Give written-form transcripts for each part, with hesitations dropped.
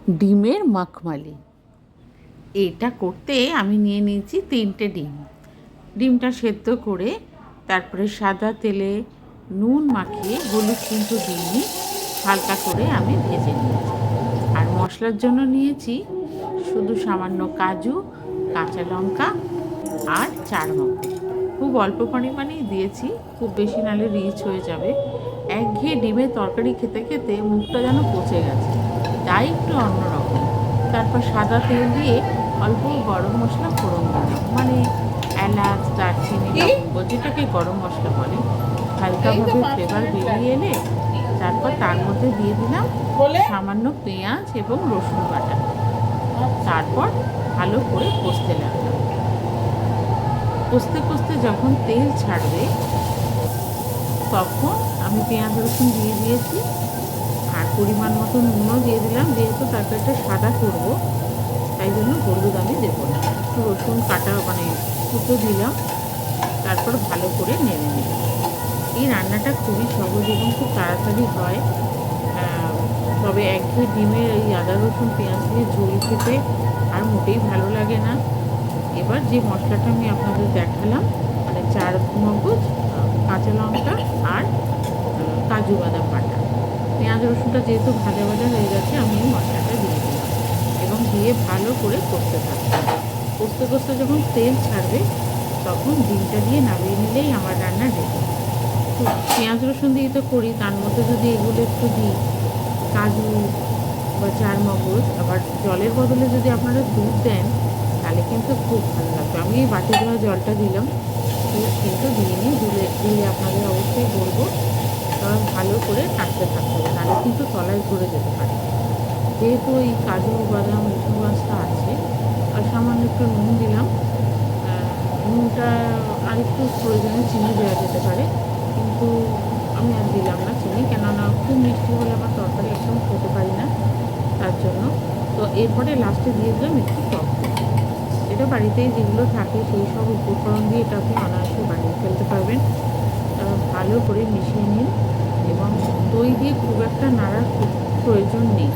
ডিমের মাখমালি। এটা করতে আমি নিয়ে নিয়েছি 3টে ডিম। ডিমটা সেদ্ধ করে তারপরে সাদা তেলে নুন মাখিয়ে, হলুদ কিন্তু দিইনি, হালকা করে আমি ভেজে নিয়েছি। আর মশলার জন্য নিয়েছি শুধু সামান্য কাজু, কাঁচা লঙ্কা আর চারমগজ। খুব অল্প পরিমাণেই দিয়েছি, খুব বেশি নালে রিচ হয়ে যাবে। একঘেয়ে ডিমের তরকারি খেতে খেতে মুখটা যেন পচে গেছে, তাই একটু অন্যরকম। তারপর সাদা তেল দিয়ে অল্প গরম মশলা ফোড়ন দিলাম, মানে এলাচ, দারচিনি, লবঙ্গ, যেটাকে গরম মশলা বলে। হালকাভাবে ফ্লেভার বেরিয়ে এলে তারপর তার মধ্যে দিয়ে দিলাম সামান্য পেঁয়াজ এবং রসুন বাটা। তারপর ভালো করে কষতে লাগলাম। কষতে কষতে যখন তেল ছাড়বে তখন আমি পেঁয়াজ রসুন দিয়ে দিয়েছি, আর পরিমাণ মতো নুনও দিয়ে দিলাম। যেহেতু তরকারিটা সাদা করবো তাই জন্য হলুদ আমি দেবো না, একটু রসুন কাটা মানে কুচো দিলাম। তারপর ভালো করে নেড়ে নিলাম। এই রান্নাটা খুবই সহজ এবং খুব তাড়াতাড়ি হয়। তবে একঘেয়ে ডিমের এই আদা রসুন পেঁয়াজ দিয়ে ঝোল খেতে আর মোটেই ভালো লাগে না। এবার যে মশলাটা আমি আপনাদের দেখালাম, মানে চারমগজ, কাঁচা লঙ্কা আর কাজু বাদাম বাটা, পেঁয়াজ রসুনটা যেহেতু ভাজা ভাজা হয়ে গেছে, আমি এই মশলাটা দিয়ে দিলাম এবং দিয়ে ভালো করে কষতে থাকবো। কষতে কষতে যখন তেল ছাড়বে তখন ডিমটা দিয়ে নামিয়ে নিলেই আমার রান্না রেডি। তো পেঁয়াজ রসুন দিয়ে তো করি, তার মধ্যে যদি এগুলো একটু দিই, কাজু বা চারমগজ, আবার জলের বদলে যদি আপনারা দুধ দেন তাহলে কিন্তু খুব ভালো লাগবে। আমি এই বাটি ধোয়া জলটা দিলাম, দুধ কিন্তু দিইনি। দিলে আপনাদের অবশ্যই বলবো, কারণ ভালো করে নাড়তে থাকতে হবে, নাহলে কিন্তু তলায় ধরে যেতে পারে। যেহেতু এই কাজু বাদাম এই মাছটা আছে, আর সামান্য একটু নুন দিলাম। নুনটা আর একটু প্রয়োজনে চিনি দেওয়া যেতে পারে, কিন্তু আমি আর দিলাম না চিনি, কেননা খুব মিষ্টি হলে আমার তরকারি একদম খেতে পারি না, তার জন্য। তো এরপরে লাস্টে দিয়ে দিলাম একটু টক দই। এটা বাড়িতেই যেগুলো থাকে সেই সব উপকরণ দিয়ে এটা আপনি অনায়াসে বানিয়ে ফেলতে পারবেন। ভালো করে মিশিয়ে নিন, এবং দই দিয়ে খুব একটা নাড়ার প্রয়োজন নেই।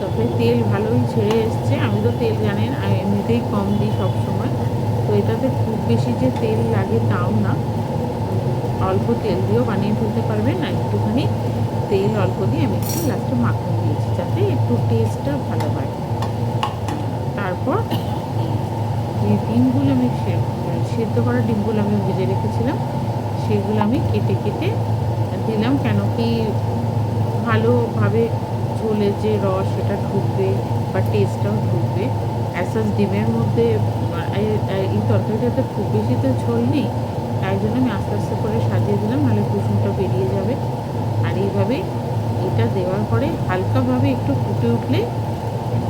তবে তেল ভালোই ছেড়ে এসছে। আমি তো তেল জানেন এমনিতেই কম দিই সবসময়, তো এটাতে খুব বেশি যে তেল লাগে তাও না, অল্প তেল দিয়েও বানিয়ে ফেলতে পারবেন। না একটুখানি তেল অল্প দিয়ে আমি একটু লাস্টে মাখন দিয়েছি, যাতে একটু টেস্টটা ভালো হয়। তারপর যে ডিমগুলো আমি সেদ্ধ করা ডিমগুলো আমি ভেজে রেখেছিলাম সেগুলো আমি কেটে কেটে দিলাম, কেন কি ভালোভাবে ঝোলের যে রস সেটা ঢুকবে বা টেস্টটাও ঢুকবে। অ্যাসাস ডিমের মধ্যে এই তরকারিটাতে খুব বেশি তো ঝোল নেই, তাই জন্য আমি আস্তে আস্তে করে সাজিয়ে দিলাম, নাহলে কুসুমটা বেরিয়ে যাবে। আর এইভাবে এটা দেওয়ার পরে হালকাভাবে একটু ফুটে উঠলে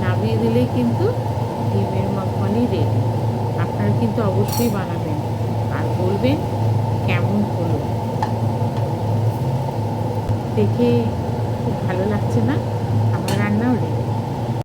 নামিয়ে দিলেই কিন্তু ডিমের মাখমালি রেডি। আপনারা কিন্তু অবশ্যই বানাবেন আর বলবেন কেমন হলো। দেখে খুব ভালো লাগছে না? আমার রান্নাও রেডি।